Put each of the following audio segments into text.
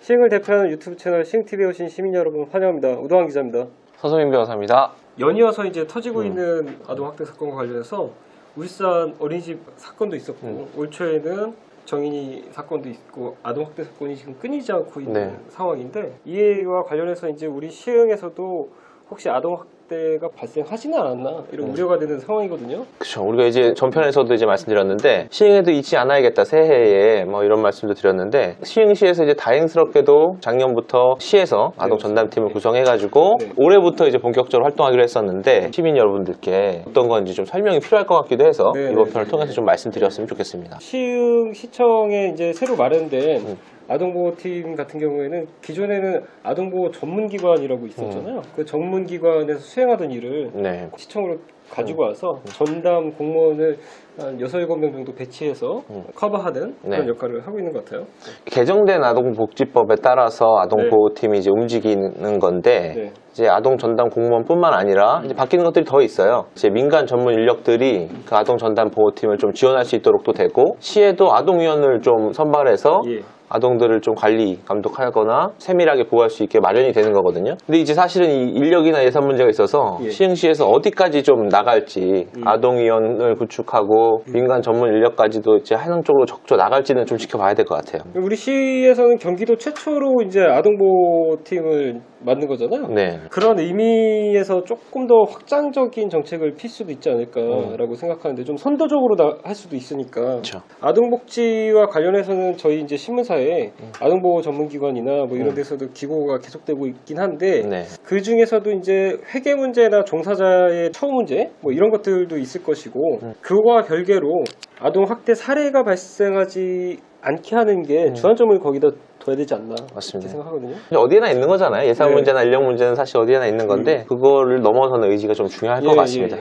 시흥을 대표하는 유튜브 채널 시흥TV에 오신 시민 여러분 환영합니다. 우동환 기자입니다. 서소민 변호사입니다. 연이어서 이제 터지고 있는 아동학대 사건과 관련해서 울산 어린이집 사건도 있었고 올 초에는 정인이 사건도 있고 아동학대 사건이 지금 끊이지 않고 있는 상황인데 이와 관련해서 이제 우리 시흥에서도 혹시 아동학대가 발생하지는 않았나 이런 우려가 되는 상황이거든요. 그렇죠. 우리가 이제 전편에서도 이제 말씀드렸는데 시흥에도 잊지 않아야겠다 새해에 뭐 이런 말씀도 드렸는데 시흥시에서 이제 다행스럽게도 작년부터 시에서 아동 전담팀을 구성해가지고 올해부터 이제 본격적으로 활동하기로 했었는데 시민 여러분들께 어떤 건지 좀 설명이 필요할 것 같기도 해서 이번 편을 통해서 좀 말씀드렸으면 좋겠습니다. 시흥시청에 이제 새로 마련된 아동보호팀 같은 경우에는 기존에는 아동보호 전문기관이라고 있었잖아요. 그 전문기관에서 수행하던 일을 시청으로 가지고 와서 전담 공무원을 한 6, 7명 정도 배치해서 커버하는 그런 역할을 하고 있는 것 같아요. 개정된 아동복지법에 따라서 아동보호팀이 이제 움직이는 건데 이제 아동 전담 공무원뿐만 아니라 이제 바뀌는 것들이 더 있어요. 이제 민간 전문 인력들이 그 아동 전담 보호팀을 좀 지원할 수 있도록도 되고 시에도 아동위원을 좀 선발해서 아동들을 좀 관리, 감독하거나 세밀하게 보호할 수 있게 마련이 되는 거거든요. 근데 이제 사실은 이 인력이나 예산 문제가 있어서 시흥시에서 어디까지 좀 나갈지 아동위원을 구축하고 민간 전문 인력까지도 이제 하는 쪽으로 적극 나갈지는 좀 지켜봐야 될 것 같아요. 우리 시에서는 경기도 최초로 이제 아동보호팀을 만든 거잖아요. 그런 의미에서 조금 더 확장적인 정책을 필 수도 있지 않을까라고 생각하는데 좀 선도적으로 할 수도 있으니까 아동복지와 관련해서는 저희 이제 신문사에 아동보호 전문기관이나 뭐 이런 데서도 기고가 계속되고 있긴 한데 그 중에서도 이제 회계 문제나 종사자의 처우 문제 뭐 이런 것들도 있을 것이고 그와 별개로 아동학대 사례가 발생하지 않게 하는 게 주안점을 거기다 둬야 되지 않나 이렇게 생각하거든요. 어디에나 있는 거잖아요. 예산 문제나 인력 문제는 사실 어디에나 있는 건데 그거를 넘어서는 의지가 좀 중요할 것 같습니다.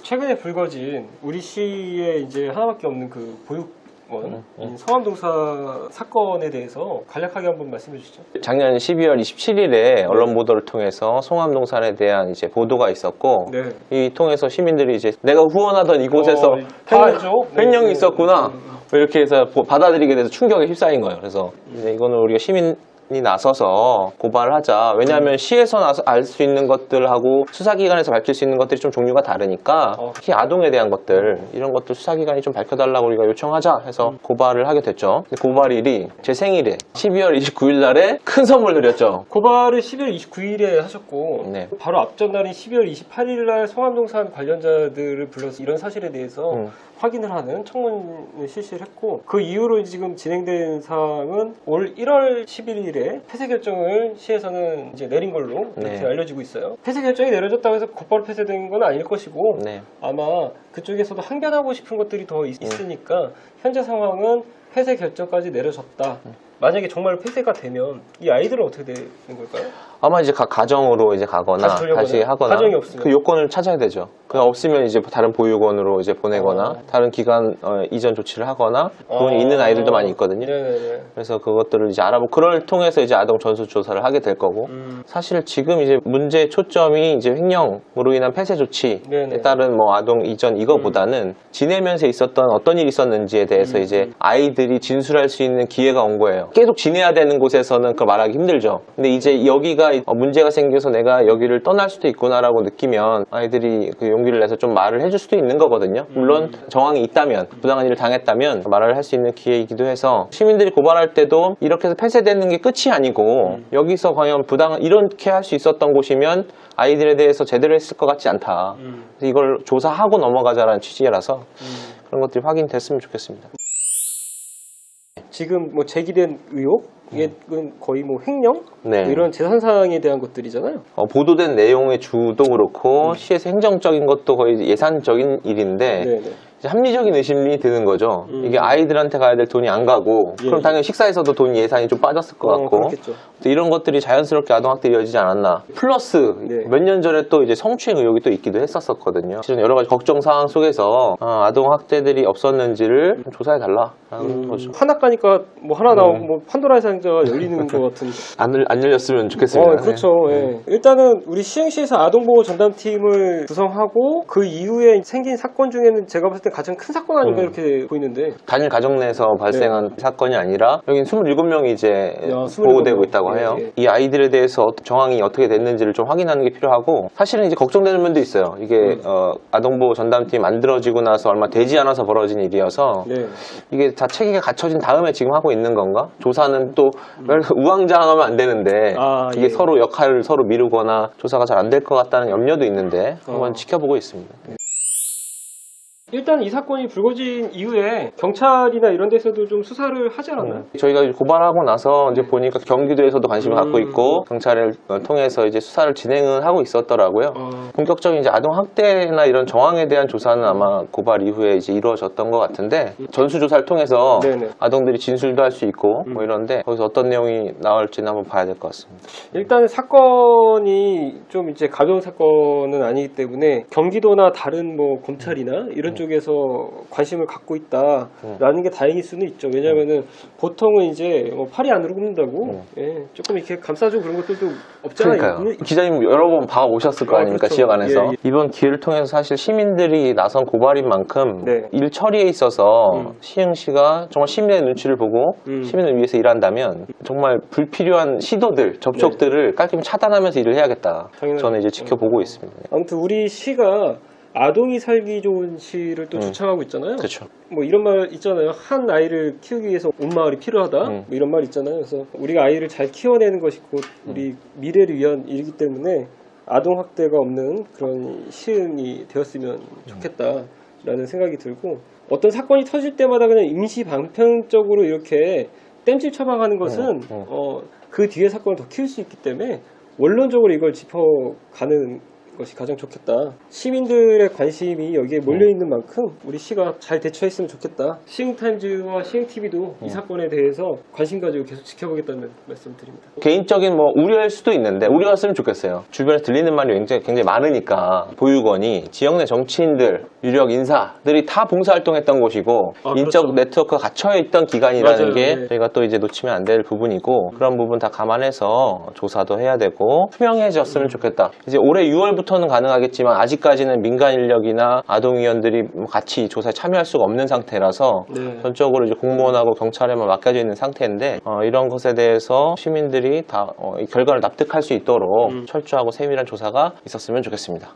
최근에 불거진 우리 시에 이제 하나밖에 없는 그 보육원 성암동사 사건에 대해서 간략하게 한번 말씀해 주시죠. 작년 12월 27일에 언론 보도를 통해서 송암동산에 대한 이제 보도가 있었고 이 통해서 시민들이 이제 내가 후원하던 이곳에서 횡령이 있었구나 이렇게 해서 받아들이게 돼서 충격에 휩싸인 거예요. 그래서 이제 이거는 우리가 시민이 나서서 고발을 하자. 왜냐하면 시에서 나서 알 수 있는 것들하고 수사기관에서 밝힐 수 있는 것들이 좀 종류가 다르니까 특히 아동에 대한 것들 이런 것들 수사기관이 좀 밝혀달라고 우리가 요청하자 해서 고발을 하게 됐죠. 고발일이 제 생일에 12월 29일 날에 큰 선물을 드렸죠. 고발을 12월 29일에 하셨고 바로 앞전 날인 12월 28일 날 송암동산 관련자들을 불러서 이런 사실에 대해서 확인을 하는 청문을 실시를 했고 그 이후로 지금 진행된 사항은 올 1월 11일에 폐쇄 결정을 시에서는 이제 내린 걸로 이렇게 알려지고 있어요. 폐쇄 결정이 내려졌다고 해서 곧바로 폐쇄된 건 아닐 것이고 아마 그쪽에서도 항변하고 싶은 것들이 더 있으니까 현재 상황은 폐쇄 결정까지 내려졌다. 만약에 정말 폐쇄가 되면 이 아이들은 어떻게 되는 걸까요? 아마 이제 각 가정으로 이제 가거나 다시 하거나 가정이 없으면 그 요건을 찾아야 되죠. 그 없으면 이제 다른 보육원으로 이제 보내거나 다른 기관 이전 조치를 하거나 그분이 있는 아이들도 많이 있거든요. 그래서 그것들을 이제 알아보고 그걸 통해서 이제 아동 전수 조사를 하게 될 거고 사실 지금 이제 문제의 초점이 이제 횡령으로 인한 폐쇄 조치에 따른 뭐 아동 이전 이거보다는 지내면서 있었던 어떤 일이 있었는지에 대해서 이제 아이들이 진술할 수 있는 기회가 온 거예요. 계속 지내야 되는 곳에서는 그걸 말하기 힘들죠. 근데 이제 여기가 문제가 생겨서 내가 여기를 떠날 수도 있구나라고 느끼면 아이들이 그 용기를 내서 좀 말을 해줄 수도 있는 거거든요. 물론 정황이 있다면 부당한 일을 당했다면 말을 할 수 있는 기회이기도 해서 시민들이 고발할 때도 이렇게 해서 폐쇄되는 게 끝이 아니고 여기서 과연 부당한 이렇게 할 수 있었던 곳이면 아이들에 대해서 제대로 했을 것 같지 않다. 그래서 이걸 조사하고 넘어가자라는 취지라서 그런 것들이 확인됐으면 좋겠습니다. 지금 뭐 제기된 의혹 이게 거의 뭐 횡령 뭐 이런 재산상에 대한 것들이잖아요. 보도된 내용의 주도 그렇고 시에서 행정적인 것도 거의 예산적인 일인데 합리적인 의심이 드는 거죠. 이게 아이들한테 가야 될 돈이 안 가고 그럼 당연히 식사에서도 돈 예산이 좀 빠졌을 것 같고 또 이런 것들이 자연스럽게 아동학대에 이어지지 않았나. 플러스 몇 년 전에 또 이제 성추행 의혹이 또 있기도 했었거든요. 실은 여러 가지 걱정 사항 속에서 아동학대들이 없었는지를 조사해달라는 거죠. 하나 까니까 뭐 하나 나오고 뭐 판도라의 상자가 열리는 것 같은. 안 열렸으면 좋겠습니다. 그렇죠. 예. 일단은 우리 시흥시에서 아동보호 전담팀을 구성하고 그 이후에 생긴 사건 중에는 제가 봤을 때 가장 큰 사건 아닌가 이렇게 보이는데. 단일 가정 내에서 발생한 사건이 아니라 여긴 27명이 이제 보호되고 있다고 해요. 이 아이들에 대해서 정황이 어떻게 됐는지를 좀 확인하는 게 필요하고, 사실은 이제 걱정되는 면도 있어요. 이게 아동보호 전담팀 만들어지고 나서 얼마 되지 않아서 벌어진 일이어서 이게 다 체계가 갖춰진 다음에 지금 하고 있는 건가? 조사는 또 우왕좌왕하면 안 되는데 이게 서로 역할을 서로 미루거나 조사가 잘 안 될 것 같다는 염려도 있는데 한번 지켜보고 있습니다. 일단 이 사건이 불거진 이후에 경찰이나 이런 데서도 좀 수사를 하지 않았나요? 저희가 고발하고 나서 이제 보니까 경기도에서도 관심을 갖고 있고 경찰을 통해서 이제 수사를 진행을 하고 있었더라고요. 본격적인 이제 아동 학대나 이런 정황에 대한 조사는 아마 고발 이후에 이제 이루어졌던 것 같은데, 전수조사를 통해서 아동들이 진술도 할 수 있고 뭐 이런데 거기서 어떤 내용이 나올지는 한번 봐야 될 것 같습니다. 일단 사건이 좀 이제 가벼운 사건은 아니기 때문에 경기도나 다른 뭐 검찰이나 이런 쪽에서 관심을 갖고 있다라는 게 다행일 수는 있죠. 왜냐면은 보통은 이제 뭐 팔이 안으로 굽는다고 조금 이렇게 감싸주고 그런 것들도 없잖아요. 그러니까요. 기자님 여러 번 봐 오셨을 거 아닙니까? 그렇죠. 지역 안에서. 이번 기회를 통해서 사실 시민들이 나선 고발인 만큼 일 처리에 있어서 시흥시가 정말 시민의 눈치를 보고 시민을 위해서 일한다면 정말 불필요한 시도들, 접촉들을 깔끔히 차단하면서 일을 해야겠다. 저는 이제 지켜보고 있습니다. 아무튼 우리 시가 아동이 살기 좋은 시를 또 주창하고 있잖아요. 그렇죠. 뭐 이런 말 있잖아요. 한 아이를 키우기 위해서 온 마을이 필요하다. 뭐 이런 말 있잖아요. 그래서 우리가 아이를 잘 키워내는 것이 곧 우리 미래를 위한 일이기 때문에 아동 학대가 없는 그런 시흥이 되었으면 좋겠다라는 생각이 들고, 어떤 사건이 터질 때마다 그냥 임시 방편적으로 이렇게 땜질 처방하는 것은 그 뒤에 사건을 더 키울 수 있기 때문에 원론적으로 이걸 짚어가는 것이 가장 좋겠다. 시민들의 관심이 여기에 몰려있는 만큼 우리 시가 잘 대처했으면 좋겠다. 시흥타임즈와 시흥TV도 이 사건에 대해서 관심 가지고 계속 지켜보겠다는 말씀 드립니다. 개인적인 뭐 우려일 수도 있는데 우려했으면 좋겠어요. 주변에서 들리는 말이 굉장히 많으니까 보육원이 지역 내 정치인들, 유력 인사들이 다 봉사활동했던 곳이고 인적 네트워크가 갇혀있던 기관이라는 게 저희가 또 이제 놓치면 안 될 부분이고, 그런 부분 다 감안해서 조사도 해야 되고 투명해졌으면 좋겠다. 이제 올해 6월부터는 가능하겠지만 아직까지는 민간 인력이나 아동위원들이 같이 조사에 참여할 수가 없는 상태라서 전적으로 이제 공무원하고 경찰에만 맡겨져 있는 상태인데, 이런 것에 대해서 시민들이 다 이 결과를 납득할 수 있도록 철저하고 세밀한 조사가 있었으면 좋겠습니다.